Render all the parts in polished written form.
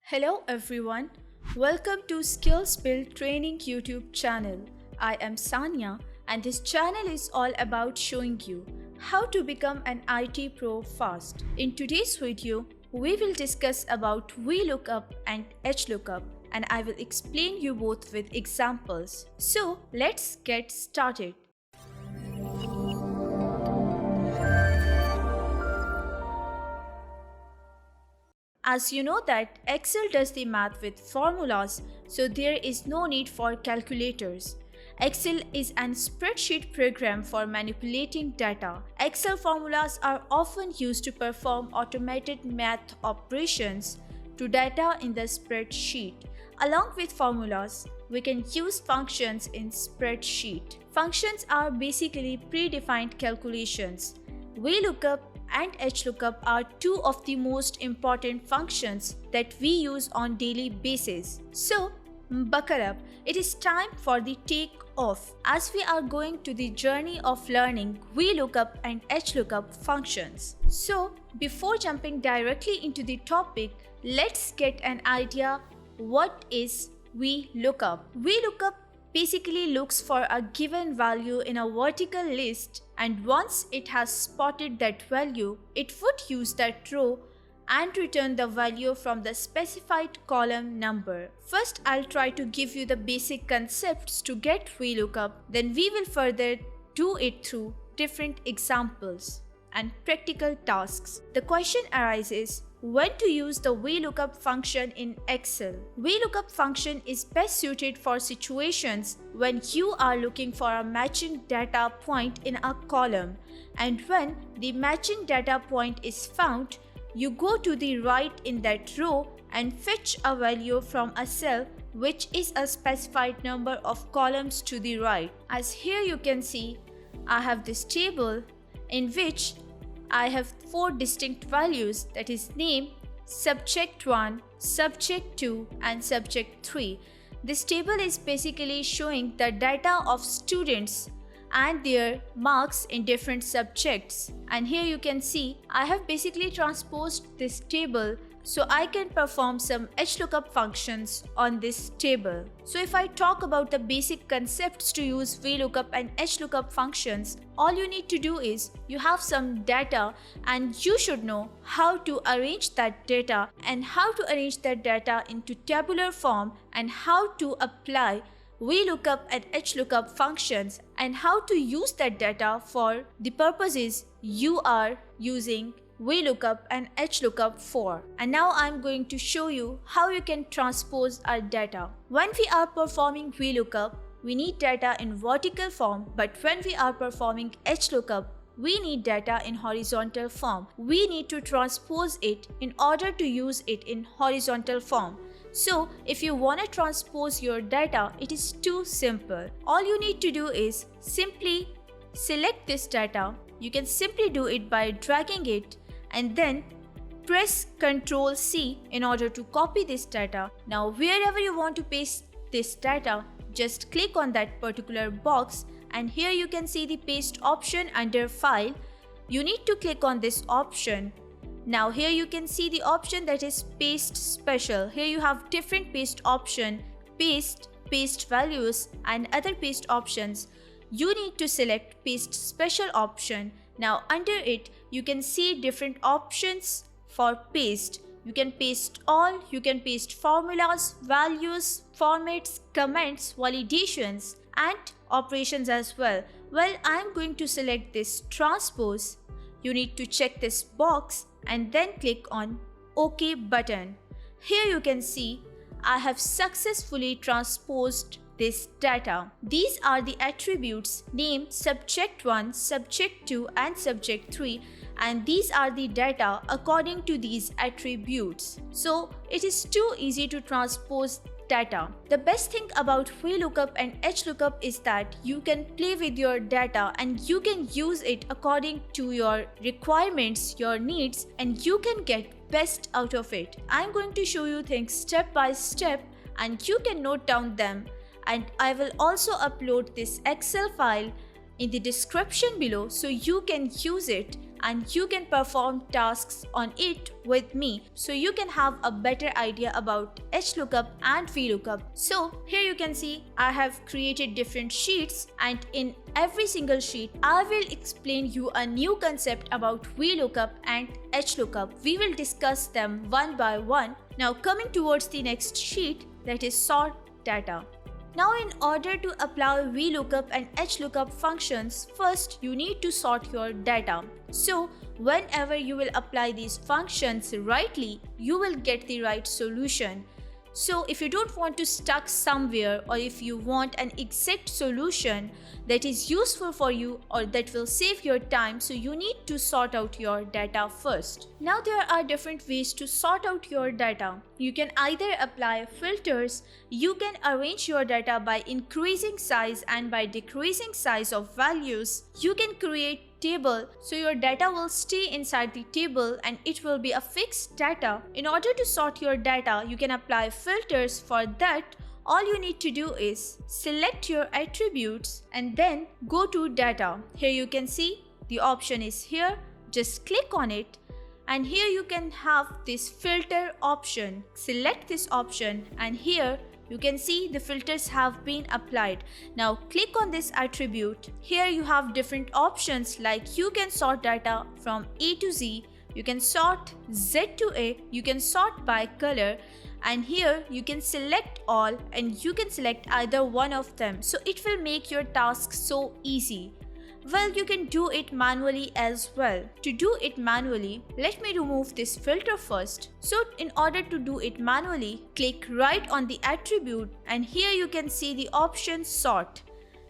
Hello everyone, welcome to Skills Build Training YouTube channel. I am Sanya and this channel is all about showing you how to become an IT pro fast. In today's video, we will discuss about VLOOKUP and HLOOKUP and I will explain you both with examples. So let's get started. As you know that Excel does the math with formulas, so there is no need for calculators. Excel is an spreadsheet program for manipulating data. Excel formulas are often used to perform automated math operations to data in the spreadsheet. Along with formulas, we can use functions in spreadsheet. Functions are basically predefined calculations. VLOOKUP and HLOOKUP are two of the most important functions that we use on daily basis. So, buckle up. It is time for the take off as we are going to the journey of learning VLOOKUP and HLOOKUP functions. So, before jumping directly into the topic, let's get an idea what is VLOOKUP. VLOOKUP basically looks for a given value in a vertical list, and once it has spotted that value, it would use that row and return the value from the specified column number. First, I'll try to give you the basic concepts to get VLOOKUP, then we will further do it through different examples and practical tasks. The question arises, when to use the VLOOKUP function in Excel. VLOOKUP function is best suited for situations when you are looking for a matching data point in a column, and when the matching data point is found, you go to the right in that row and fetch a value from a cell which is a specified number of columns to the right. As here you can see, I have this table in which I have 4 distinct values, that is name, subject 1, subject 2 and subject 3. This table is basically showing the data of students and their marks in different subjects. And here you can see I have basically transposed this table so I can perform some HLOOKUP functions on this table. So if I talk about the basic concepts to use VLOOKUP and HLOOKUP functions, all you need to do is you have some data and you should know how to arrange that data and how to arrange that data into tabular form and how to apply VLOOKUP and HLOOKUP functions and how to use that data for the purposes you are using VLOOKUP and HLOOKUP for. And now I'm going to show you how you can transpose our data. When we are performing VLOOKUP, we need data in vertical form, but when we are performing HLOOKUP, we need data in horizontal form. We need to transpose it in order to use it in horizontal form. So, if you want to transpose your data, it is too simple. All you need to do is simply select this data. You can simply do it by dragging it and then press Ctrl C in order to copy this data. Now, wherever you want to paste this data, just click on that particular box and here you can see the paste option under file. You need to click on this option. Now here you can see the option that is paste special. Here you have different paste option, paste, paste values and other paste options. You need to select paste special option. Now under it you can see different options for paste. You can paste all, you can paste formulas, values, formats, comments, validations and operations as well. Well, I am going to select this transpose. You need to check this box and then click on OK button. Here you can see I have successfully transposed this data. These are the attributes name, subject 1, subject 2 and subject 3, and these are the data according to these attributes. So it is too easy to transpose data. The best thing about VLOOKUP and HLOOKUP is that you can play with your data and you can use it according to your requirements, your needs, and you can get best out of it. I'm going to show you things step by step and you can note down them, and I will also upload this Excel file in the description below so you can use it and you can perform tasks on it with me, so you can have a better idea about HLOOKUP and VLOOKUP. So here you can see I have created different sheets, and in every single sheet I will explain you a new concept about VLOOKUP and HLOOKUP. We will discuss them one by one. Now coming towards the next sheet, that is sort data. Now in order to apply VLOOKUP and HLOOKUP functions, first you need to sort your data. So whenever you will apply these functions rightly, you will get the right solution. So if you don't want to stuck somewhere, or if you want an exact solution that is useful for you or that will save your time, so you need to sort out your data first. Now there are different ways to sort out your data. You can either apply filters, you can arrange your data by increasing size and by decreasing size of values. You can create table, so your data will stay inside the table and it will be a fixed data. In order to sort your data, you can apply filters. For that, all you need to do is select your attributes and then go to data. Here you can see the option is here. Just click on it, and here you can have this filter option. Select this option, and here you can see the filters have been applied. Now click on this attribute. Here you have different options, like you can sort data from A to Z, you can sort Z to A, you can sort by color, and here you can select all and you can select either one of them. So it will make your task so easy. Well, you can do it manually as well. To do it manually, let me remove this filter first. So in order to do it manually, click right on the attribute, and here you can see the option sort.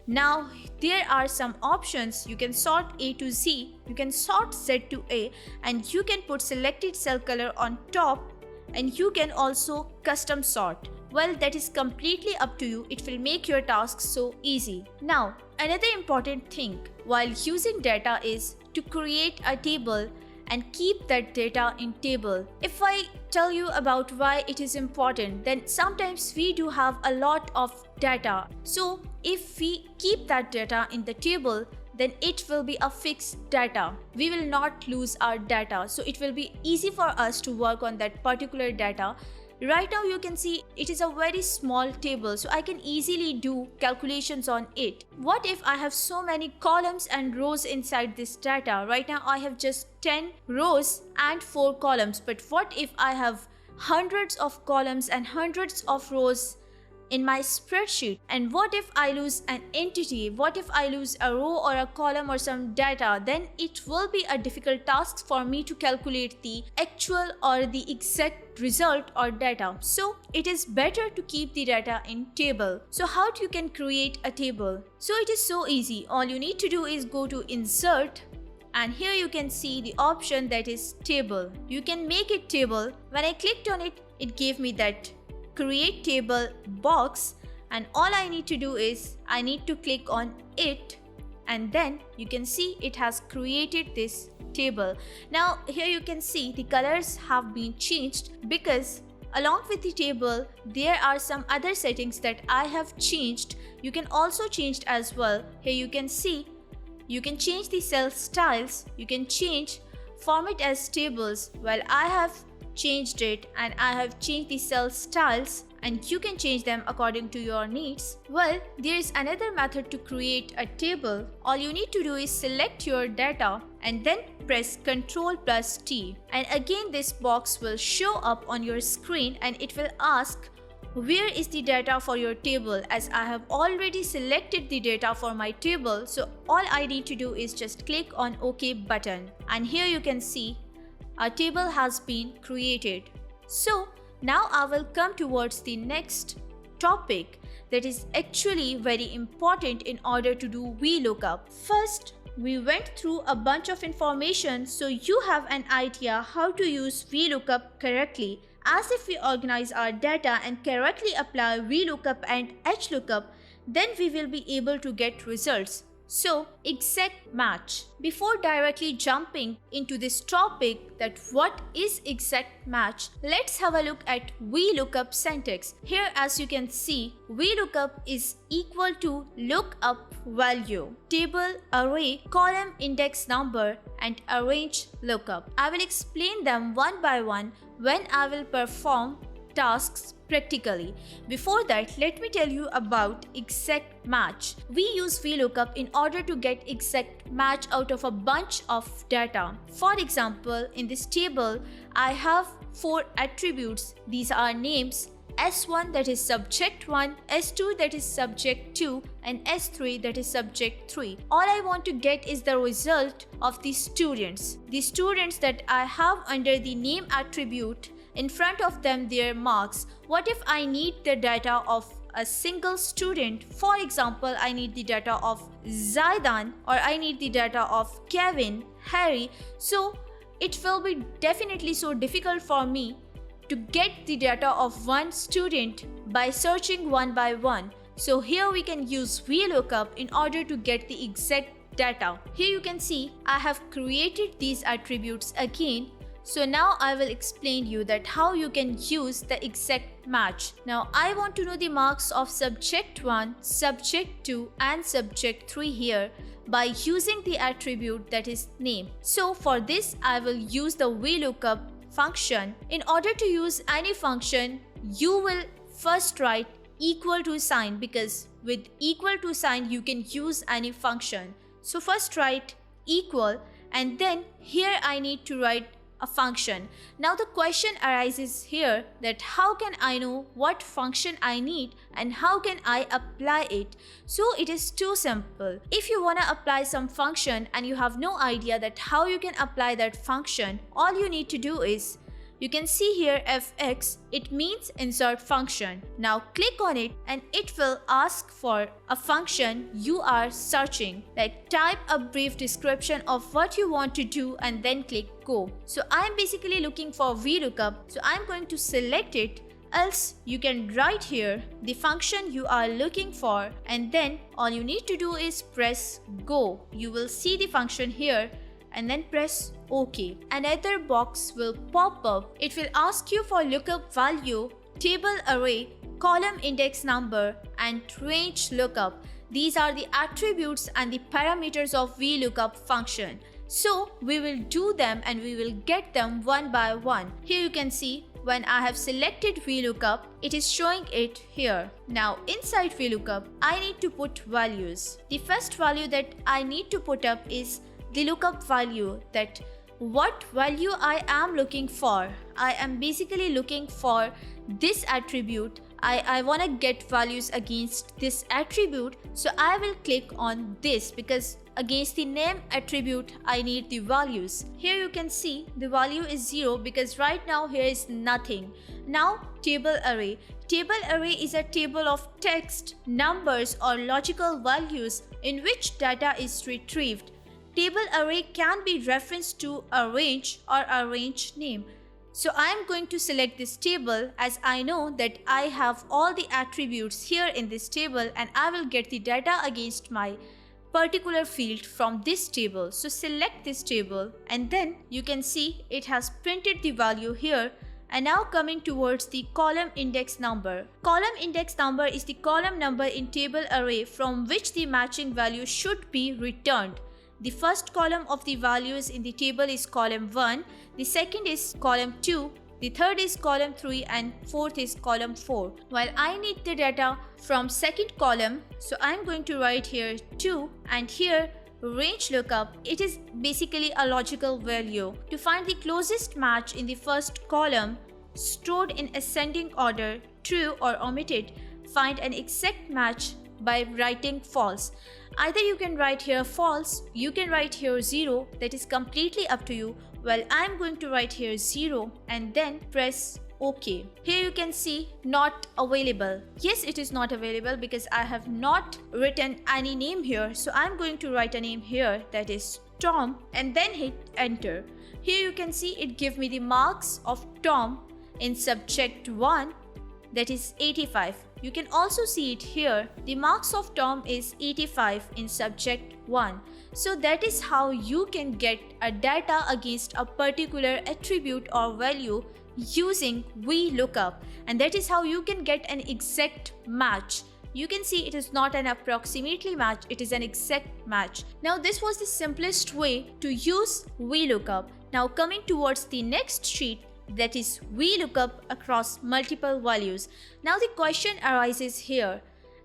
Now there are some options. You can sort A to Z, you can sort Z to A, and you can put selected cell color on top, and you can also custom sort. Well, that is completely up to you. It will make your tasks so easy. Now, another important thing while using data is to create a table and keep that data in table. If I tell you about why it is important, then sometimes we do have a lot of data. So if we keep that data in the table, then it will be a fixed data. We will not lose our data. So it will be easy for us to work on that particular data. Right now you can see it is a very small table, so I can easily do calculations on it. What if I have so many columns and rows inside this data? Right now I have just 10 rows and 4 columns, but what if I have hundreds of columns and hundreds of rows in my spreadsheet? And what if I lose an entity? What if I lose a row or a column or some data? Then it will be a difficult task for me to calculate the actual or the exact result or data. So it is better to keep the data in table. So how you can create a table? So it is so easy. All you need to do is go to insert, and here you can see the option that is table. You can make it table. When I clicked on it, it gave me that create table box, and all I need to do is I need to click on it, and then you can see it has created this table. Now here you can see the colors have been changed because along with the table there are some other settings that I have changed. You can also change as well. Here you can see you can change the cell styles, you can change format as tables. Well, I have changed it and I have changed the cell styles, and you can change them according to your needs. Well, there is another method to create a table. All you need to do is select your data and then press Ctrl+T, and again this box will show up on your screen and it will ask where is the data for your table. As I have already selected the data for my table, so all I need to do is just click on OK button, and here you can see our table has been created. So now I will come towards the next topic that is actually very important in order to do VLOOKUP. First, we went through a bunch of information, so you have an idea how to use VLOOKUP correctly. As if we organize our data and correctly apply VLOOKUP and HLOOKUP, then we will be able to get results. So, exact match. Before directly jumping into this topic that what is exact match, let's have a look at VLOOKUP syntax. Here as you can see, VLOOKUP is equal to lookup value, table, array, column, index number, and arrange lookup. I will explain them one by one when I will perform tasks practically. Before that, let me tell you about exact match. We use VLOOKUP in order to get exact match out of a bunch of data. For example, in this table, I have 4 attributes. These are names: S1 that is subject 1, S2 that is subject 2, and S3 that is subject 3. All I want to get is the result of the students. The students that I have under the name attribute, in front of them their marks. What if I need the data of a single student? For example, I need the data of Zaidan, or I need the data of Kevin, Harry. So it will be definitely so difficult for me to get the data of one student by searching one by one. So here we can use VLOOKUP in order to get the exact data. Here you can see I have created these attributes again. So now I will explain you that how you can use the exact match. Now I want to know the marks of subject 1, subject 2 and subject 3 here by using the attribute that is name. So for this I will use the VLOOKUP function. In order to use any function, you will first write equal to sign, because with equal to sign you can use any function. So first write equal, and then here I need to write a function. Now the question arises here that how can I know what function I need and how can I apply it? So it is too simple. If you want to apply some function and you have no idea that how you can apply that function, all you need to do is, you can see here fx, it means insert function. Now click on it and it will ask for a function you are searching. Like type a brief description of what you want to do and then click go. So I am basically looking for VLOOKUP, so I am going to select it. Else you can write here the function you are looking for, and then all you need to do is press go. You will see the function here and then press OK. Another box will pop up. It will ask you for lookup value, table array, column index number and range lookup. These are the attributes and the parameters of VLOOKUP function. So we will do them and we will get them one by one. Here you can see when I have selected VLOOKUP, it is showing it here. Now inside VLOOKUP, I need to put values. The first value that I need to put up is the lookup value, that what value I am looking for. I am basically looking for this attribute. I want to get values against this attribute, so I will click on this because against the name attribute I need the values. Here you can see the value is 0 because right now here is nothing. Now table array. Table array is a table of text, numbers or logical values in which data is retrieved. Table array can be referenced to a range or a range name. So I am going to select this table as I know that I have all the attributes here in this table and I will get the data against my particular field from this table. So select this table and then you can see it has printed the value here. And now coming towards the column index number. Column index number is the column number in table array from which the matching value should be returned. The first column of the values in the table is column 1, the second is column 2, the third is column 3 and fourth is column 4. While I need the data from second column, so I am going to write here 2 and here range lookup. It is basically a logical value. To find the closest match in the first column, stored in ascending order, true or omitted, find an exact match by writing false. Either you can write here false, you can write here 0, that is completely up to you. Well, I am going to write here 0 and then press OK. Here you can see not available. Yes, it is not available because I have not written any name here. So I am going to write a name here, that is Tom, and then hit enter. Here you can see it gives me the marks of Tom in subject 1, that is 85. You can also see it here. The marks of Tom is 85 in subject 1. So that is how you can get a data against a particular attribute or value using VLOOKUP. And that is how you can get an exact match. you can see it is not an approximately match, it is an exact match. Now this was the simplest way to use VLOOKUP. Now coming towards the next sheet, that is VLOOKUP across multiple values. Now the question arises here.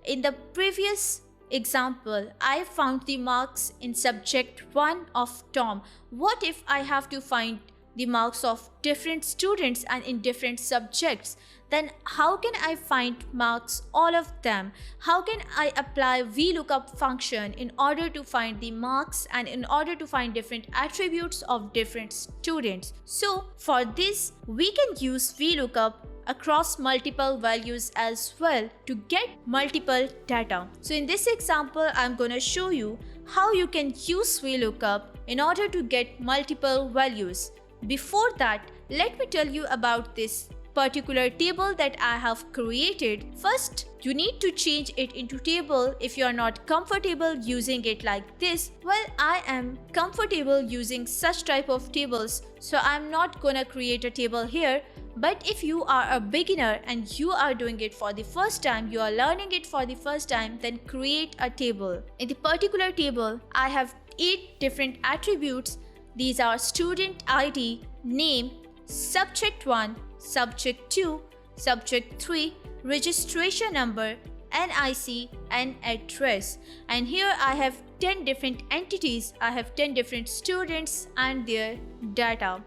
In the previous example, I found the marks in subject 1 of Tom. What if I have to find the marks of different students and in different subjects? Then how can I find marks all of them? How can I apply VLOOKUP function in order to find the marks and in order to find different attributes of different students? So for this, we can use VLOOKUP across multiple values as well to get multiple data. So in this example, I'm going to show you how you can use VLOOKUP in order to get multiple values. Before that, let me tell you about this particular table that I have created. First, you need to change it into table if you are not comfortable using it like this. Well, I am comfortable using such type of tables, so I'm not gonna create a table here. But if you are a beginner and you are doing it for the first time, you are learning it for the first time, then create a table. In the particular table, I have 8 different attributes. These are student ID, name, subject 1, subject 2, subject 3, registration number, NIC and address. And here I have 10 different entities. I have 10 different students and their data.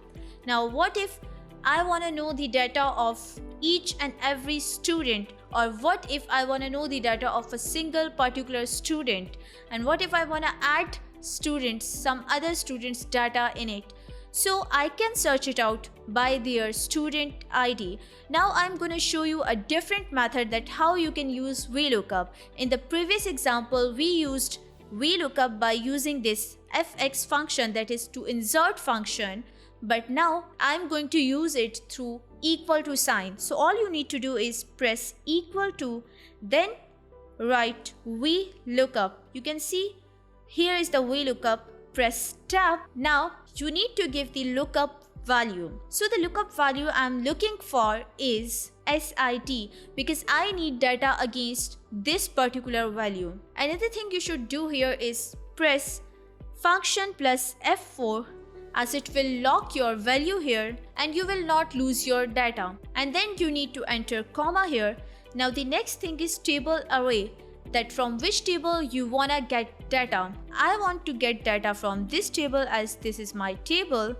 Now what if I want to know the data of each and every student, or what if I want to know the data of a single particular student, and what if I want to add students, some other students' data in it? So I can search it out by their student ID. Now I'm going to show you a different method that how you can use VLOOKUP. In the previous example, we used VLOOKUP by using this fx function, that is to insert function. But now I'm going to use it through equal to sign. So all you need to do is press equal to, then write VLOOKUP. You can see here is the VLOOKUP. Press tab. Now you need to give the lookup value. So the lookup value I'm looking for is SID because I need data against this particular value. Another thing you should do here is press function plus F4, as it will lock your value here and you will not lose your data. And then you need to enter comma here. Now the next thing is table array, that from which table you wanna get data. I want to get data from this table as this is my table.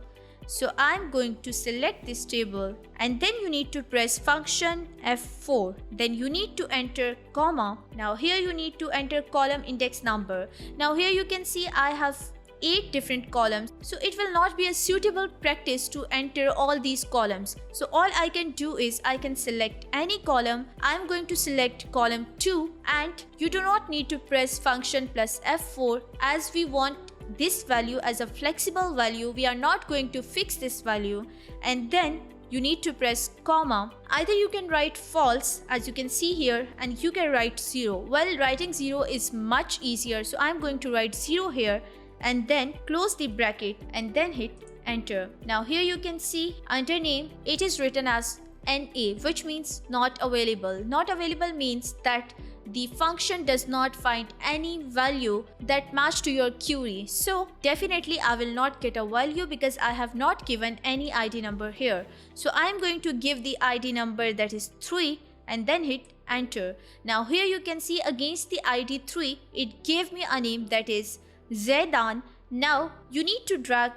So I'm going to select this table and then you need to press function F4. Then you need to enter comma. Now here you need to enter column index number. Now here you can see I have 8 different columns, so it will not be a suitable practice to enter all these columns. So all I can do is I can select any column. I'm going to select column 2 and you do not need to press function plus F4 as we want this value as a flexible value. We are not going to fix this value, and then you need to press comma. Either you can write false as you can see here, and you can write 0. Well, writing 0 is much easier, so I'm going to write 0 here and then close the bracket and then hit enter. Now here you can see under name it is written as NA, which means not available. Not available means that the function does not find any value that match to your query. So definitely I will not get a value because I have not given any ID number here. So I am going to give the ID number, that is 3, and then hit enter. Now here you can see against the ID 3 it gave me a name, that is Zaidan. Now you need to drag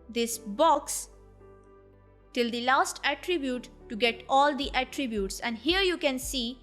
this box till the last attribute to get all the attributes, and here you can see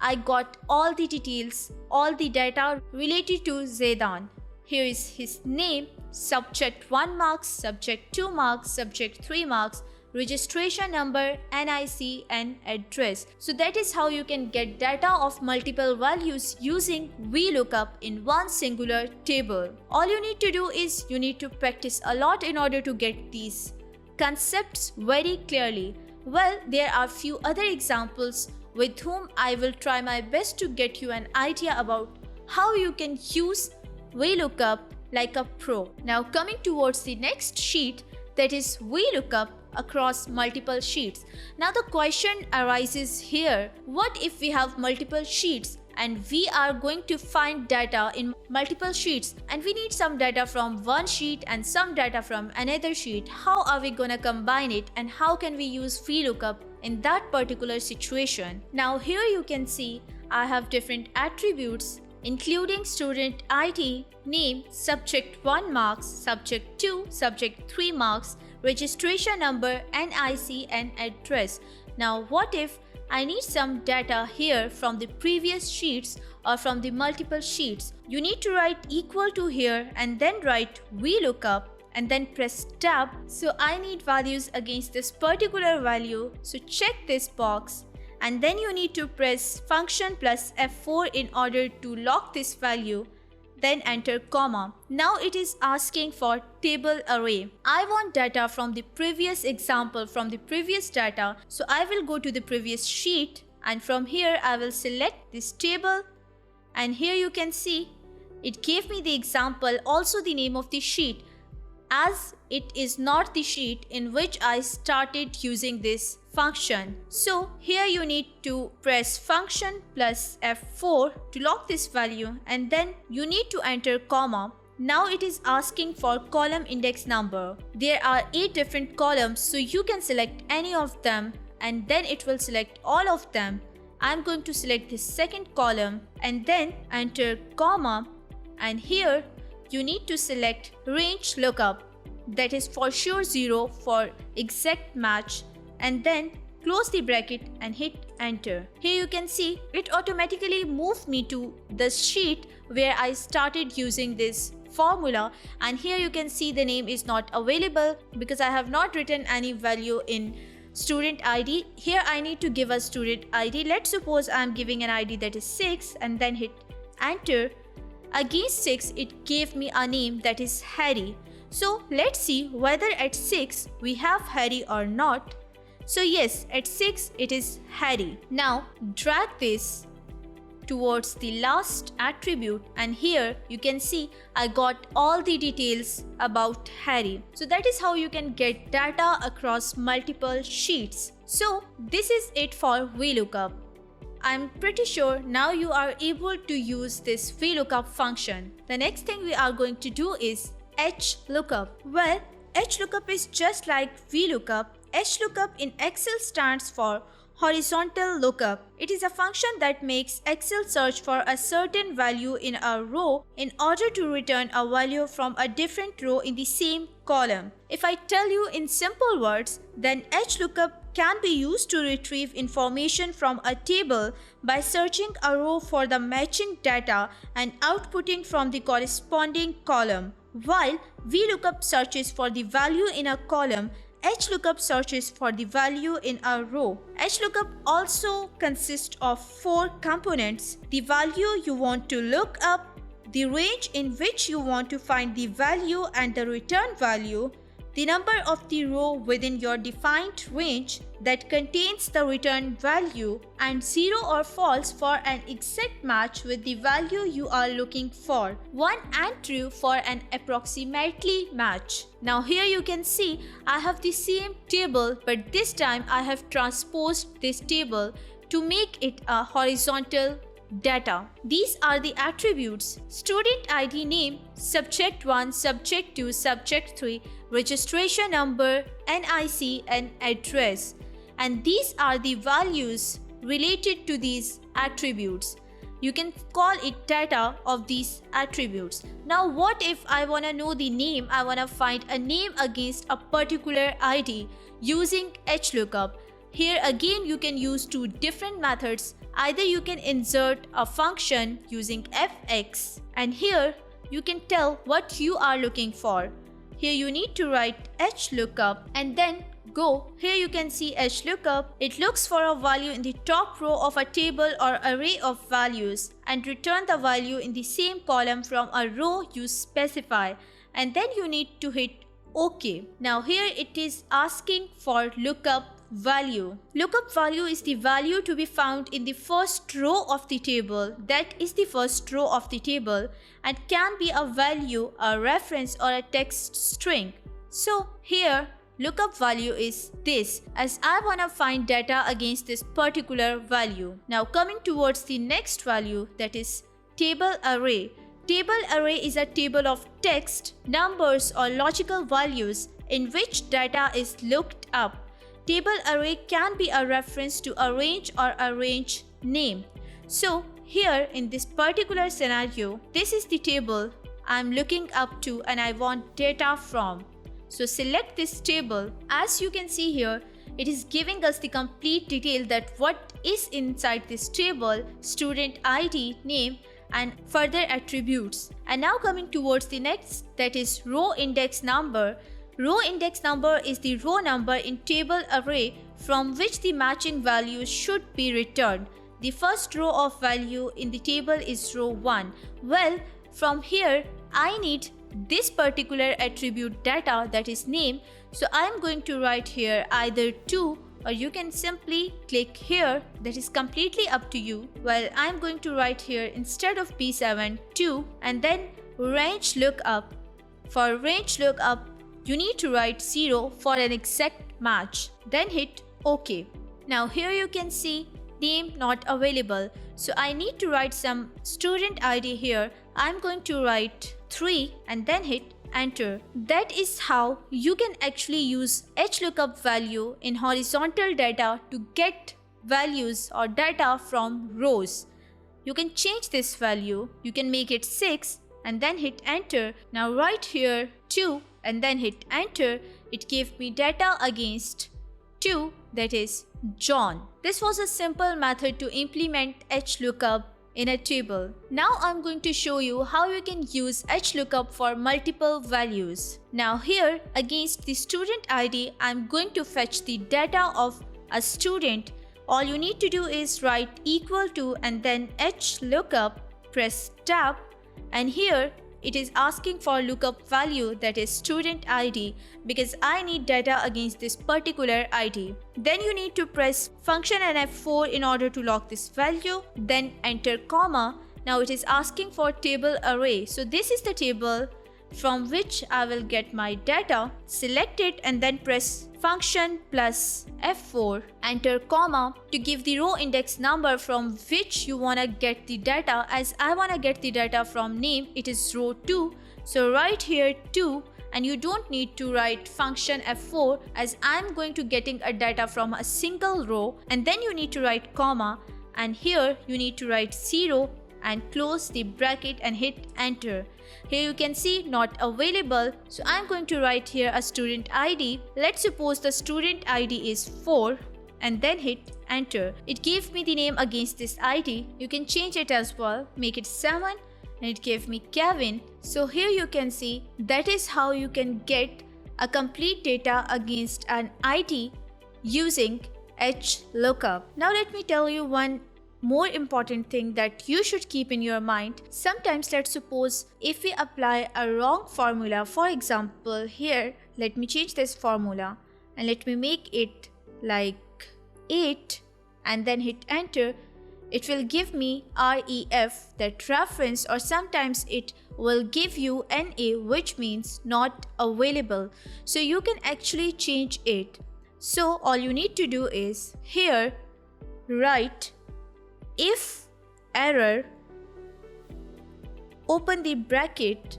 I got all the details, all the data related to Zaidan. Here is his name, subject 1 marks, subject 2 marks, subject 3 marks, registration number, NIC and address. So that is how you can get data of multiple values using VLOOKUP in one singular table. All you need to do is you need to practice a lot in order to get these concepts very clearly. Well, there are few other examples with whom I will try my best to get you an idea about how you can use VLOOKUP like a pro. Now coming towards the next sheet, that is VLOOKUP across multiple sheets. Now the question arises here, what if we have multiple sheets and we are going to find data in multiple sheets, and we need some data from one sheet and some data from another sheet. How are we gonna combine it, and how can we use VLOOKUP in that particular situation? Now here you can see I have different attributes including student ID, name, subject 1 marks, subject 2, subject 3 marks, registration number, NIC and address. Now what if I need some data here from the previous sheets or from the multiple sheets? You need to write equal to here and then write VLOOKUP and then press tab. So I need values against this particular value, so check this box, and then you need to press function plus F4 in order to lock this value, then enter comma. Now it is asking for table array. I want data from the previous example, from the previous data, so I will go to the previous sheet, and from here I will select this table, and here you can see it gave me the example, also the name of the sheet, as it is not the sheet in which I started using this function. So here you need to press function plus F4 to lock this value, and then you need to enter comma. Now it is asking for column index number. There are 8 different columns, so you can select any of them and then it will select all of them. I'm going to select this second column and then enter comma, and here you need to select range lookup, that is for sure 0 for exact match, and then close the bracket and hit enter. Here you can see it automatically moved me to the sheet where I started using this formula, and here you can see the name is not available because I have not written any value in student ID. Here I need to give a student ID. Let's suppose I am giving an ID that is 6 and then hit enter. Against 6 it gave me a name that is Harry. So let's see whether at 6 we have Harry or not. So yes, at 6 it is Harry. Now drag this towards the last attribute, and here you can see I got all the details about Harry. So that is how you can get data across multiple sheets. So this is it for VLOOKUP. I'm pretty sure now you are able to use this VLOOKUP function. The next thing we are going to do is HLOOKUP. Well, HLOOKUP is just like VLOOKUP. HLOOKUP in Excel stands for horizontal lookup. It is a function that makes Excel search for a certain value in a row in order to return a value from a different row in the same column. If I tell you in simple words, then HLOOKUP can be used to retrieve information from a table by searching a row for the matching data and outputting from the corresponding column. While VLOOKUP searches for the value in a column, HLOOKUP searches for the value in a row. HLOOKUP also consists of 4 components: the value you want to look up, the range in which you want to find the value and the return value, the number of the row within your defined range that contains the return value, and 0 or false for an exact match with the value you are looking for, 1 and true for an approximately match. Now here you can see I have the same table, but this time I have transposed this table to make it a horizontal data. These are the attributes: student ID name, subject 1, subject 2, subject 3, registration number, NIC and address. And these are the values related to these attributes. You can call it data of these attributes. Now what if I want to know the name? I want to find a name against a particular ID using HLOOKUP. Here again you can use 2 different methods. Either you can insert a function using fx, and here you can tell what you are looking for. Here you need to write HLOOKUP and then go. Here you can see HLOOKUP. It looks for a value in the top row of a table or array of values and return the value in the same column from a row you specify, and then you need to hit OK. Now here it is asking for lookup value. Lookup value is the value to be found in the first row of the table, that is the first row of the table, and can be a value, a reference or a text string. So here lookup value is this, as I want to find data against this particular value. Now coming towards the next value, that is table array. Table array is a table of text, numbers or logical values in which data is looked up. Table array can be a reference to a range or a range name. So here in this particular scenario, this is the table I'm looking up to and I want data from. So select this table. As you can see here, it is giving us the complete detail that what is inside this table, student ID, name and further attributes. And now coming towards the next, that is row index number. Row index number is the row number in table array from which the matching values should be returned. The first row of value in the table is row 1. Well, from here I need this particular attribute data, that is name. So I am going to write here either 2 or you can simply click here, that is completely up to you. Well, I am going to write here instead of P7 2 and then range lookup. For range lookup you need to write 0 for an exact match, then hit OK. Now here you can see name not available, so I need to write some student ID here. I'm going to write 3 and then hit enter. That is how you can actually use HLOOKUP value in horizontal data to get values or data from rows. You can change this value, you can make it 6 and then hit enter. Now write here 2 and then hit enter. It gave me data against 2, that is John. This was a simple method to implement HLOOKUP in a table. Now I'm going to show you how you can use HLOOKUP for multiple values. Now here against the student ID, I'm going to fetch the data of a student. All you need to do is write equal to and then HLOOKUP, press tab, and here it is asking for lookup value, that is student ID, because I need data against this particular ID. Then you need to press function and F4 in order to lock this value, then enter comma. Now it is asking for table array. So this is the table from which I will get my data. Select it and then press function plus F4, enter comma to give the row index number from which you want to get the data. As I want to get the data from name, it is row 2. So write here 2 and you don't need to write function F4 as I'm going to getting a data from a single row, and then you need to write comma and here you need to write 0 and close the bracket and hit enter. Here you can see not available, so I'm going to write here a student ID. Let's suppose the student ID is 4 and then hit enter. It gave me the name against this ID. You can change it as well, make it 7 and it gave me Kevin. So here you can see that is how you can get a complete data against an ID using HLOOKUP. Now let me tell you one more important thing that you should keep in your mind. Sometimes let's suppose if we apply a wrong formula, for example here let me change this formula and let me make it like 8 and then hit enter. It will give me REF, that reference, or sometimes it will give you NA, which means not available. So you can actually change it. So all you need to do is here write if error, open the bracket,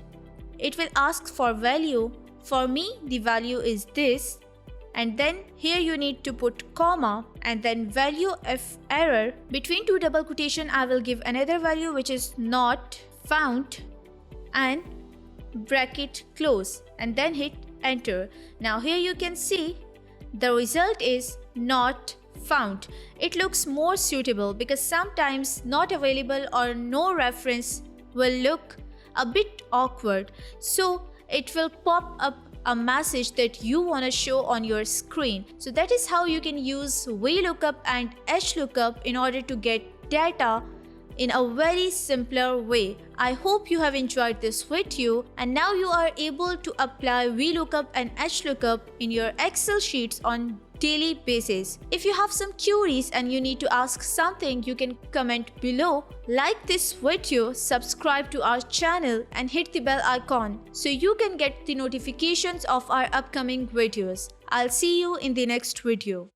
it will ask for value. For me the value is this, and then here you need to put comma and then value if error. Between two double quotation I will give another value which is not found and bracket close and then hit enter. Now here you can see the result is not found. It looks more suitable because sometimes not available or no reference will look a bit awkward. So it will pop up a message that you want to show on your screen. So that is how you can use VLOOKUP and HLOOKUP in order to get data in a very simpler way. I hope you have enjoyed this video and now you are able to apply VLOOKUP and HLOOKUP in your Excel sheets on daily basis. If you have some queries and you need to ask something, you can comment below. Like this video, subscribe to our channel and hit the bell icon so you can get the notifications of our upcoming videos. I'll see you in the next video.